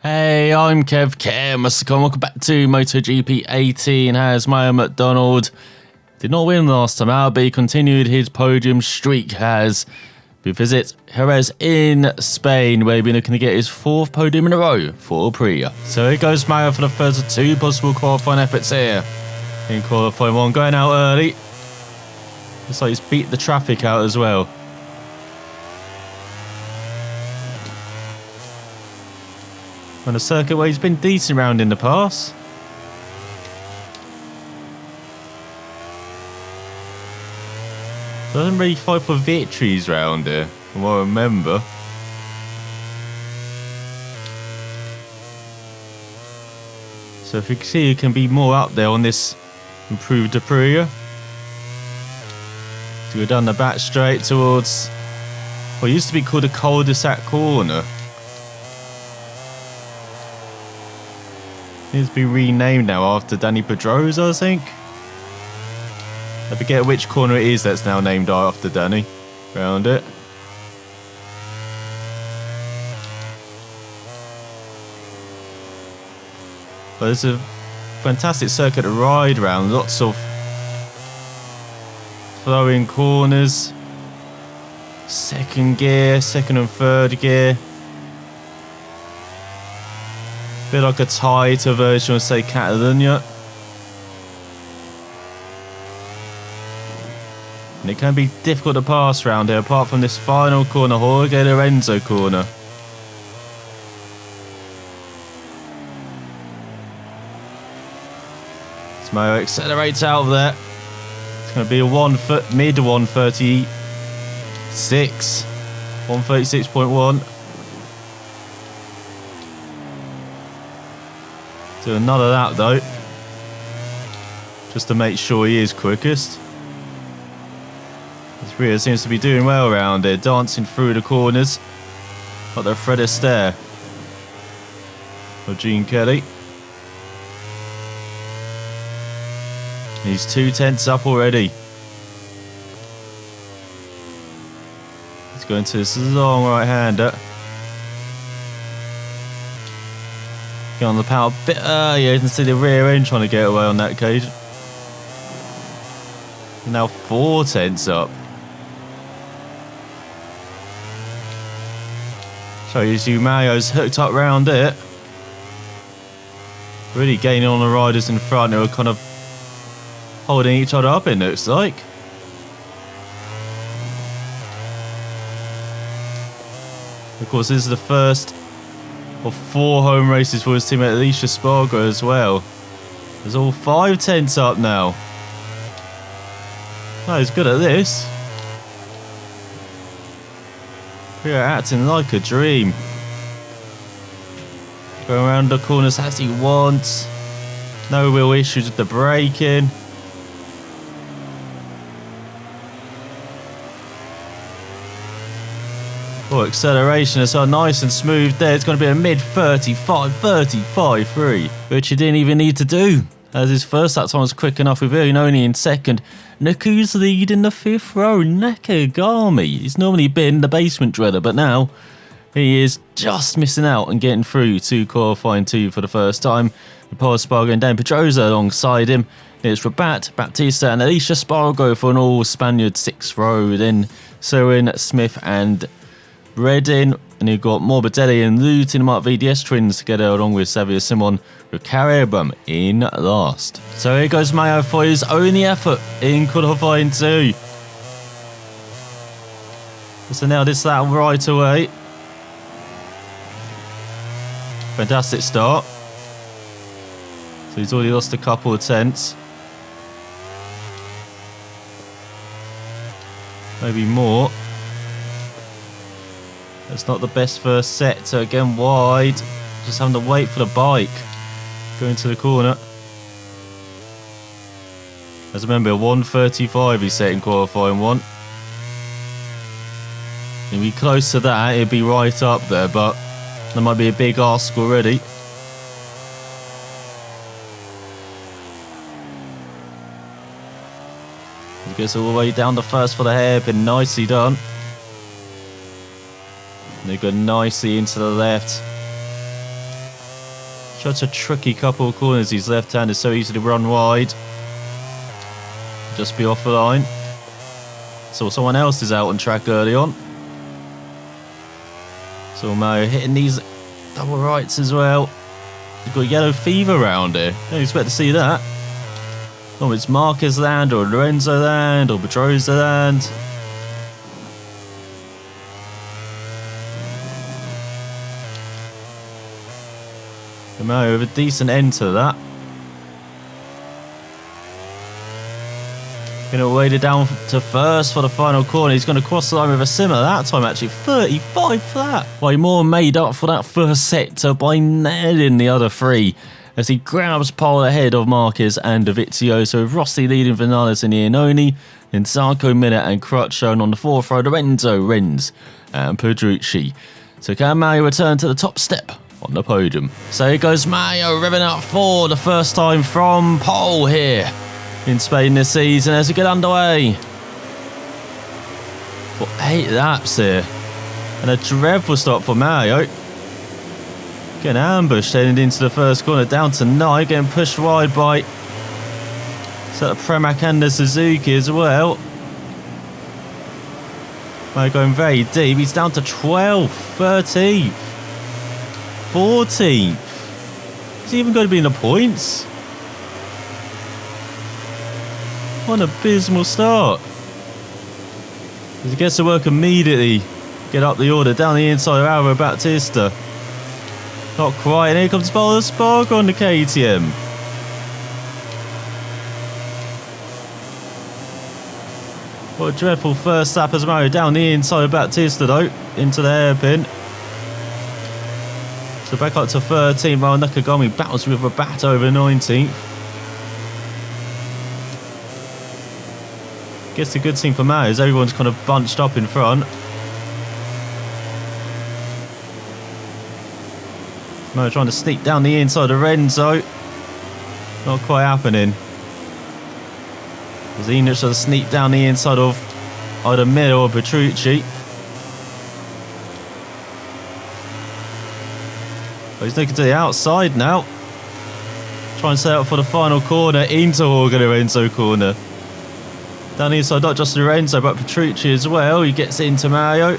Hey, I'm Kev, welcome back to MotoGP 18 as McDonald did not win last time out, but he continued his podium streak as we visit Jerez in Spain, where he's been looking to get his fourth podium in a row for Aprilia. So here goes Mario for the first of two possible qualifying efforts here. In qualifying one, going out early. Looks like he's beat the traffic out as well. On a circuit where he's been decent round in the past. Doesn't really fight for victories round here, from what I remember. So if you can see, he can be more up there on this improved Aprilia. To go down the back straight towards what used to be called a cul-de-sac corner. It's been renamed now after Danny Pedrosa, I think. I forget which corner it is that's now named after Danny. Round it. But it's a fantastic circuit to ride around. Lots of flowing corners. Second gear, second and third gear. Bit like a tighter version of, say, Catalonia. And it can be difficult to pass round here, apart from this final corner, Jorge Lorenzo corner. Smo accelerates out of there. It's going to be a mid 136. 136.1. Do another lap though, just to make sure he is quickest. This Rio seems to be doing well around here, dancing through the corners like the Fred Astaire or Gene Kelly. He's 2/10 up already. He's going to this long right-hander. Get on the power a bit earlier. You can see the rear end trying to get away on that occasion. Now 4/10 up. So you see Mario's hooked up round it. Really gaining on the riders in front who are kind of holding each other up, it looks like. Of course, this is the first of 4 home races for his teammate ElusiveKev as well. There's all 5/10 up now. Oh, he's good at this. We're acting like a dream. Going around the corners as he wants. No real issues with the braking. Oh, acceleration is so nice and smooth there. It's going to be a mid 35.3, which he didn't even need to do, as his first lap time was quick enough with him, only in second. Nuku's lead in the 5th row. Nakagami. He's normally been the basement dweller, but now he is just missing out and getting through to qualifying 2 for the first time. With Paul Espargaro and Dan Pedrosa alongside him. It's Rabat, Baptista and ElusiveKev for an all-Spaniard 6th row. Then Soren, Smith and Redding, and you've got Morbidelli and Lutin Mark VDS twins together along with Xavier Simon with Caribum in last. So here goes Mayo for his only effort in qualifying 2. So now this lap right away. Fantastic start. So he's already lost a couple of tenths. Maybe more. It's not the best first set, so again wide. Just having to wait for the bike. Going to the corner. As remember, 1:35 he's set in qualifying 1. He'll be close to that, he'll be right up there, but that might be a big ask already. He gets all the way down the first for the hairpin, nicely done. And they go nicely into the left. Such a tricky couple of corners. His left hand is so easy to run wide. Just be off the line. Saw someone else is out on track early on. Saw Mario hitting these double rights as well. He's got yellow fever around here. Don't expect to see that. Oh, it's Marquez land or Lorenzo land or Pedrosa land. Mario with a decent end to that. Going to wade it down to first for the final corner. He's going to cross the line with a similar that time, actually 35 flat. Way more made up for that first sector by nailing the other three as he grabs pole ahead of Marquez and Dovizioso, with Rossi leading Vinales and Iannone, then Zarco, Miller and Crutch shown on the fourth row, Lorenzo, Renz and Pedrucci. So can Mario return to the top step on the podium? So here goes Mario revving up for the first time from pole here in Spain this season as we get underway. For 8 laps here. And a dreadful stop for Mario. Getting ambushed heading into the first corner, down to 9, getting pushed wide by the Premac and the Suzuki as well. Mario going very deep, he's down to 12th, 13th, 14th. Is he even going to be in the points? What an abysmal start. He gets to work immediately. Get up the order, down the inside of Alvaro Bautista. Not quite, and here comes Paul Spargo on the KTM. What a dreadful first lap as Mario down the inside of Bautista though, into the hairpin. So back up to 13th, while Nakagami battles with a bat over 19th. Guess the good thing for Mario is everyone's kind of bunched up in front. Mario trying to sneak down the inside of Renzo. Not quite happening. Zenich trying to sneak down the inside of either Miller or Petrucci. But he's looking to the outside now. Try and set up for the final corner into Jorge Lorenzo corner. Down the inside, not just Lorenzo, but Petrucci as well. He gets into Mario.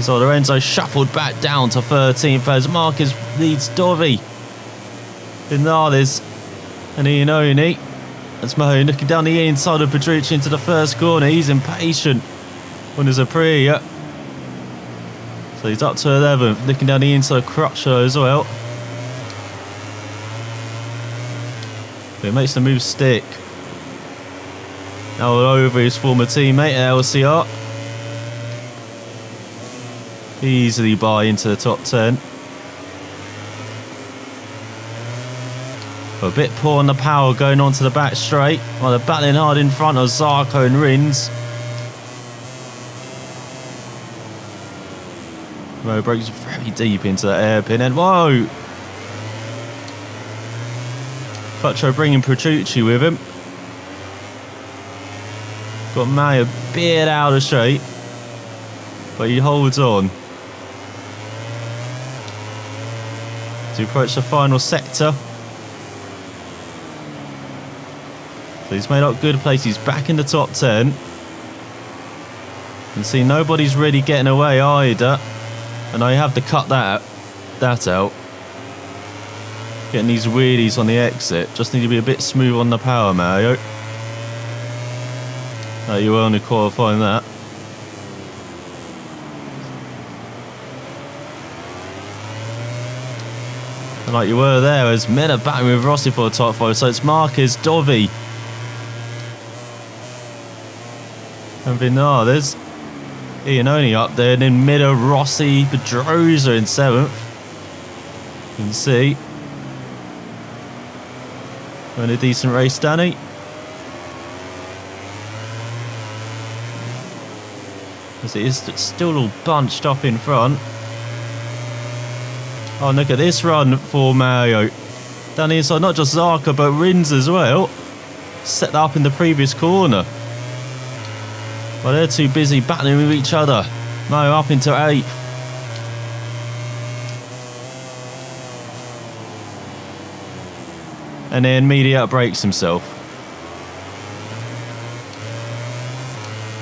So Lorenzo shuffled back down to 13th as Marquez leads Dovi. Vinales and Iannone. That's Mahone looking down the inside of Petrucci into the first corner. He's impatient on his Aprilia. So he's up to 11th, looking down the inside of Crutcher as well. But he makes the move stick. Now over his former teammate at LCR. Easily by into the top 10. But a bit poor on the power going on to the back straight, while they're battling hard in front of Zarco and Rins. Mario breaks very deep into that hairpin and whoa! Futro bringing Petrucci with him. Got Mario a bit out of shape, but he holds on. To approach the final sector. So he's made up good place. He's back in the top 10. You can see nobody's really getting away either. And I have to cut that out. Getting these wheelies on the exit. Just need to be a bit smooth on the power, Mario. You were only qualifying that. And like you were there, as Miller battling with Rossi for the top 5. So it's Marquez, Dovi and Vinales. Iannone up there, and then Miller, Rossi, Pedrosa in 7th. You can see. Running a decent race, Danny. As it is still all bunched up in front. Oh, look at this run for Mario. Down the inside, not just Zarco, but Rins as well. Set that up in the previous corner. Well, they're too busy battling with each other. Mario up into 8th. and then media breaks himself.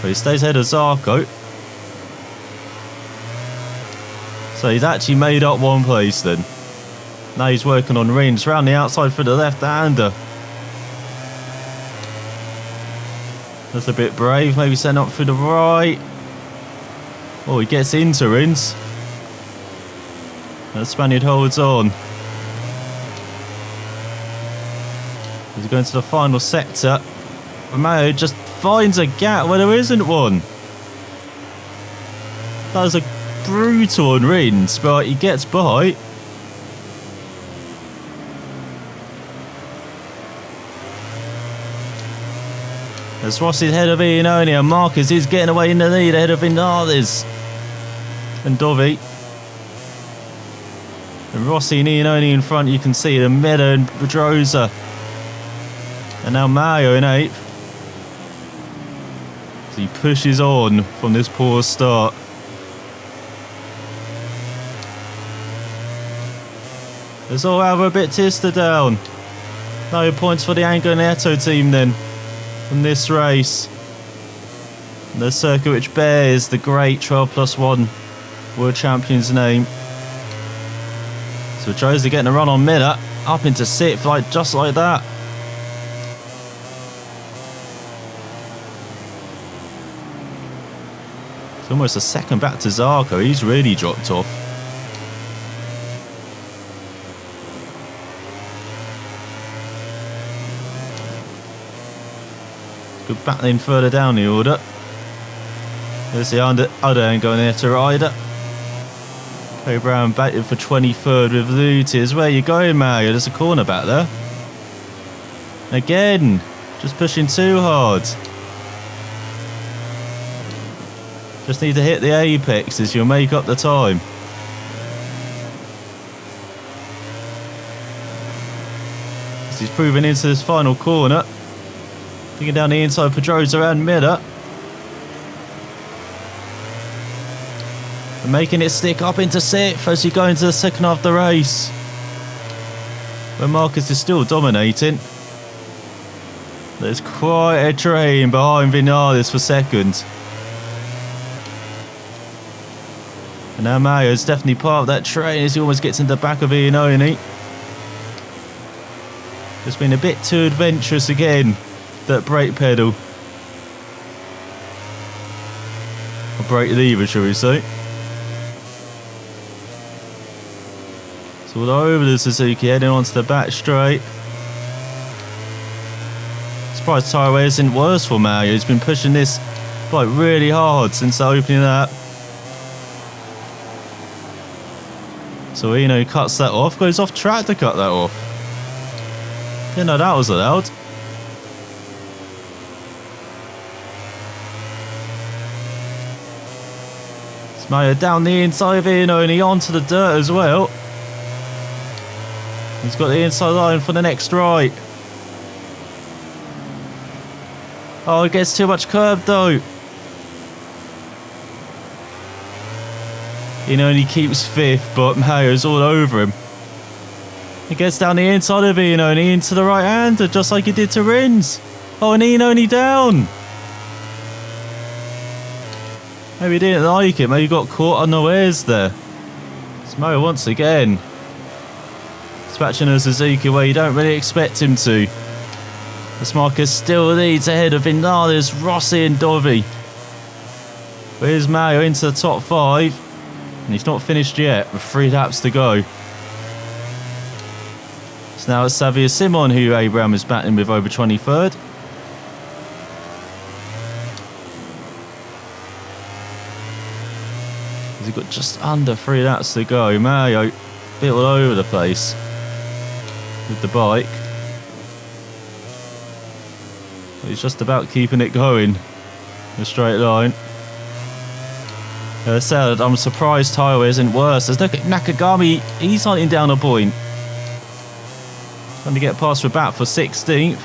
But he stays ahead of Zarco. So he's actually made up one place then. Now he's working on Rins round the outside for the left-hander. That's a bit brave. Maybe send up through the right. Oh, he gets into Rins. And the Spaniard holds on. He's going to the final sector. Romeo just finds a gap where there isn't one. That was a brutal on Rins, but he gets by. As Rossi's ahead of Iannone, and Marcus is getting away in the lead ahead of Vinales and Dovi. And Rossi and Iannone in front, you can see the Meta and Pedrosa. And now Mario in 8th. So he pushes on from this poor start. There's all Alvaro Bautista down. No points for the Angoneto team then from this race. The circuit which bears the great 12+1 World Champion's name. So Jerez getting a run on Miller, up into 6th, just like that. It's almost a second back to Zarco. He's really dropped off. Good battling further down the order. There's the other end going there to Ryder. Cody Brown batting for 23rd with Lutiers. Where are you going, Mario? There's a corner back there. Again, just pushing too hard. Just need to hit the apexes, you'll make up the time. As he's proving into this final corner. Digging down the inside, Pedrosa and Miller. And making it stick up into 6th as you go into the second half of the race. Where Marcus is still dominating. There's quite a train behind Vinales for 2nd. And now Mario's definitely part of that train as he almost gets into the back of Iannone. Just been a bit too adventurous again. That brake pedal. Or brake lever, shall we say. So all over the Suzuki, heading onto the back straight. Surprised tyre wear isn't worse for Mario. He's been pushing this bike really hard since the opening up. So Eno cuts that off, goes off track to cut that off. Didn't know that was allowed. Mario down the inside of Iannone onto the dirt as well. He's got the inside line for the next right. Oh, it gets too much curb though. Iannone keeps 5th, but Mario's all over him. He gets down the inside of Iannone into the right-hander, just like he did to Rins. Oh, and Iannone down. Maybe he didn't like it, maybe he got caught unawares there. It's Mario once again. Dispatching a Suzuki where you don't really expect him to. As Marcus still leads ahead of Vinales, Rossi and Dovi. Where's Mario into the top 5? And he's not finished yet with 3 laps to go. So now it's Xavier Simon who Abraham is battling with over 23rd. He's got just under 3 laps to go. Mario a bit all over the place with the bike. But he's just about keeping it going in a straight line. As I said, I'm surprised tyre wear isn't worse. Let's look at Nakagami. He's hunting down a point. Trying to get past Rabat for 16th.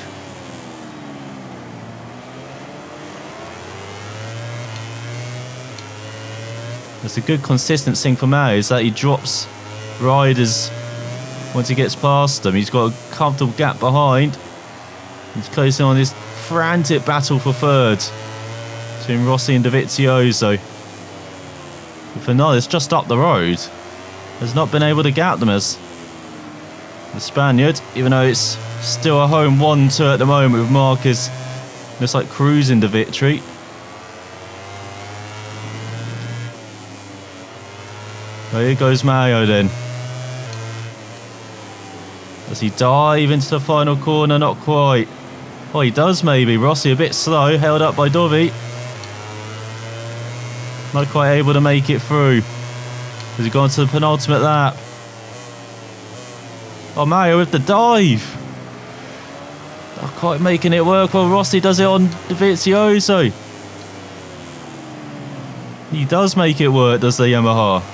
That's a good consistent thing for Mario is that he drops riders Once he gets past them, he's got a comfortable gap behind. He's closing on this frantic battle for third between Rossi and Dovizioso. Vinales just up the road has not been able to gap them as the Spaniard, even though it's still a home 1-2 at the moment with Marquez just like cruising to victory. Well, here goes Mario then. Does he dive into the final corner? Not quite. Oh, he does maybe. Rossi a bit slow, held up by Dovi. Not quite able to make it through. Has he gone to the penultimate lap? Oh, Mario with the dive. Not quite making it work. Well, Rossi does it on Dovizioso. He does make it work, does the Yamaha.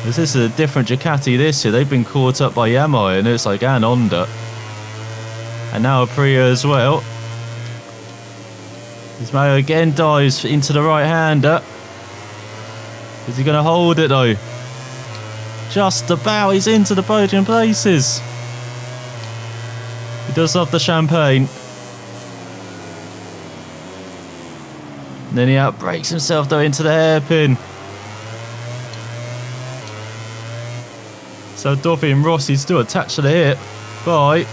This is a different Ducati this year. They've been caught up by Yamaha, and it's like an Honda. And now Aprilia as well. As Mario again dives into the right-hander. Is he going to hold it though? Just about. He's into the podium places. He does love the champagne. And then he outbrakes himself though into the hairpin. So Dovi and Rossi still attached to the hip. Bye.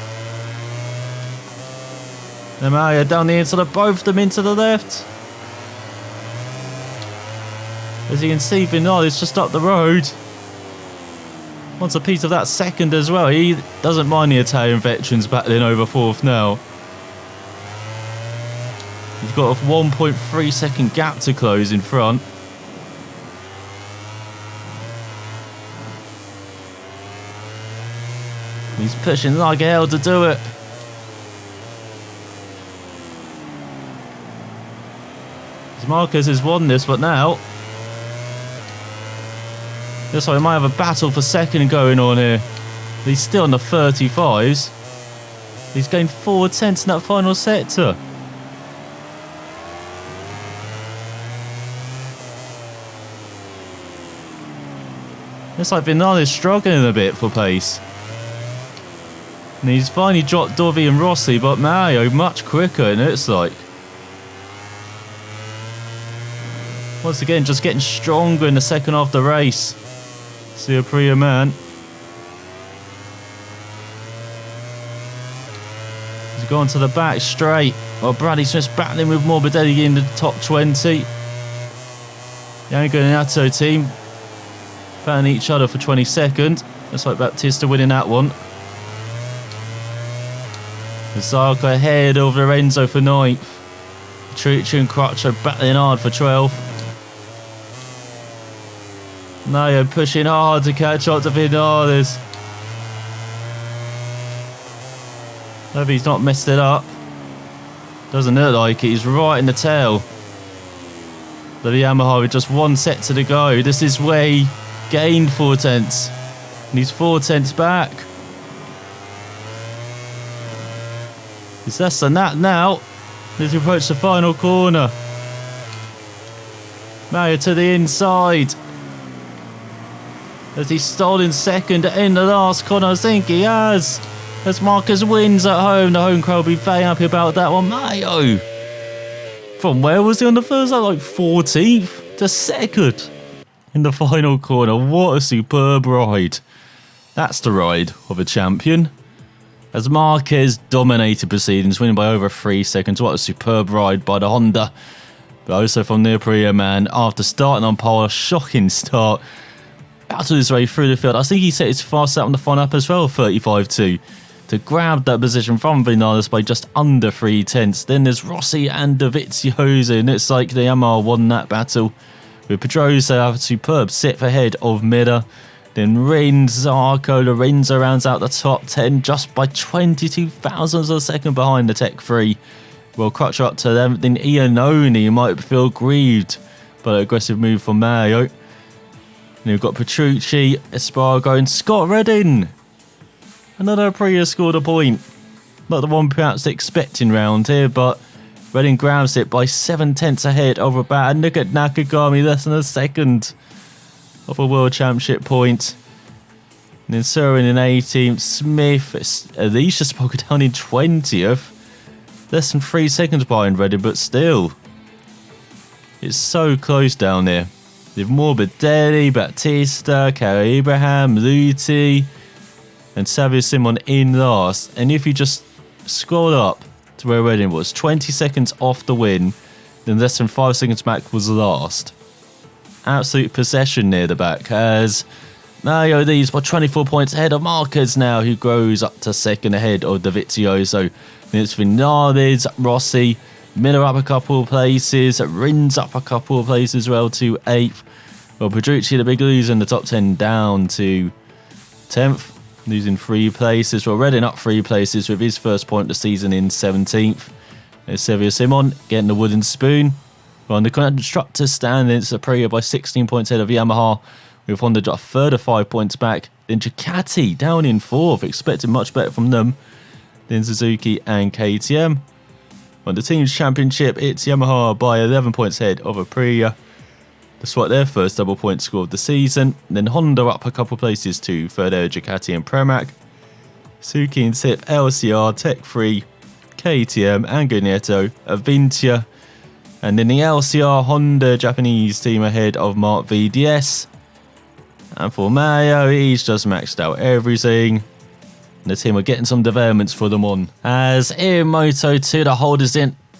And Mario down the inside of both of them into the left. As you can see, Vinales just up the road. Wants a piece of that second as well. He doesn't mind the Italian veterans battling over fourth now. He's got a 1.3 second gap to close in front. He's pushing like hell to do it. Marquez has won this, but now looks like we might have a battle for second going on here. He's still in the 35s. He's gained 4 tenths in that final sector. Looks like Vinales struggling a bit for pace. And he's finally dropped Dovi and Rossi, but Mario much quicker, and it's like once again just getting stronger in the second half of the race. See Aprilia man. He's gone to the back straight. Well, Bradley Smith's battling with Morbidelli in the top 20. Yanko and Nato team battling each other for 22nd. Looks like Baptista winning that one. Zarco ahead of Lorenzo for 9th. Petrucci and Crutcher battling hard for 12th. Mario pushing hard to catch up to Vinales. Hope he's not messed it up. Doesn't look like it. He's right in the tail. But the Yamaha with just 1 set to go. This is where he gained 4 tenths. And he's 4 tenths back. He's less than that now as he approaches the final corner. Mario to the inside. As he's stolen second in the last corner. I think he has. As Marquez wins at home. The home crowd will be very happy about that one. Mario. From where was he on the first lap? Like 14th to 2nd in the final corner. What a superb ride. That's the ride of a champion. As Marquez dominated proceedings, winning by over 3 seconds. What a superb ride by the Honda. But also from the Aprilia man. After starting on pole, a shocking start. Battled his way through the field. I think he set his fast lap on the final lap as well, 35.2. To grab that position from Vinales by just under 3 tenths. Then there's Rossi and Dovizioso. And it's like the Yamaha won that battle. With Pedrosa have a superb sit ahead of Miller. Then Rins, Zarco, Lorenzo rounds out the top 10 just by 22 thousandths of a second behind the Tech 3. Well, Crutcher up to 11th. Then Iannone might feel grieved by the aggressive move from Mario. And you've got Petrucci, Espargaro and Scott Redding. Another Aprilia scored a point. Not the one perhaps expecting round here, but Redding grabs it by 7 tenths ahead over Bat. And look at Nakagami less than a second. of a World Championship point. And then Surin in 18th. Smith, Alicia Spoker down in 20th. Less than 3 seconds behind Redding, but still. It's so close down there. With Morbidelli, Batista, Caro Abraham, Luti, and Savio Simon in last. And if you just scroll up to where Redding was, 20 seconds off the win, then less than 5 seconds back was last. Absolute possession near the back, as Mario Lees by 24 points ahead of Marquez now, who grows up to second ahead of Dovizioso. Then it's Vinales, Rossi, Miller up a couple of places, Rins up a couple of places as well to 8th. Well, Pedrucci, the big loser in the top 10, down to 10th, losing 3 places. Well, Redding up 3 places with his first point of the season in 17th. There's Sergio Simon getting the wooden spoon. Well, on the constructors stand, it's Aprilia by 16 points ahead of Yamaha, with Honda a further 5 points back. Then Ducati down in 4th, expecting much better from them. Then Suzuki and KTM. On the team's championship, it's Yamaha by 11 points ahead of Aprilia, despite their first double point score of the season. Then Honda up a couple places to third air Ducati and Pramac. Suzuki and SIP, LCR, Tech 3, KTM and Gunetto, Avintia. And in the LCR, Honda Japanese team ahead of Mark VDS. And for Mayo, he's just maxed out everything. And the team are getting some developments for them on. As in Moto2,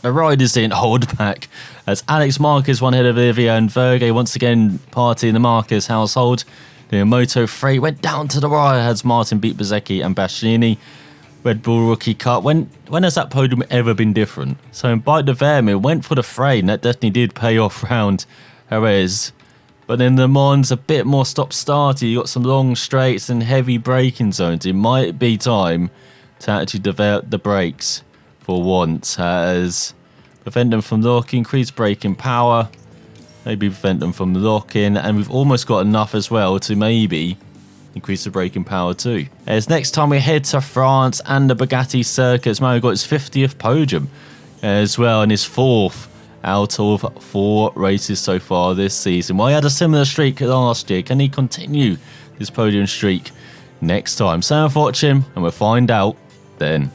the riders didn't hold back. As Alex Marquez won ahead of Olivia and Verge once again party in the Marquez household. The Moto3 went down to the wire as Martin beat Bezzecchi and Bastianini. Red Bull Rookie Cup. When has that podium ever been different? So in Bike de Vermeer went for the fray, and that definitely did pay off round Jerez. But in Le Mans, a bit more stop-starty. You got some long straights and heavy braking zones. It might be time to actually develop the brakes for once, as prevent them from locking, increase braking power, maybe prevent them from locking, and we've almost got enough as well to maybe increase the braking power too. As next time we head to France and the Bugatti circuits, Mario got his 50th podium as well, and his 4th out of 4 races so far this season. Well, he had a similar streak last year. Can he continue this podium streak next time? So for watching, and we'll find out then.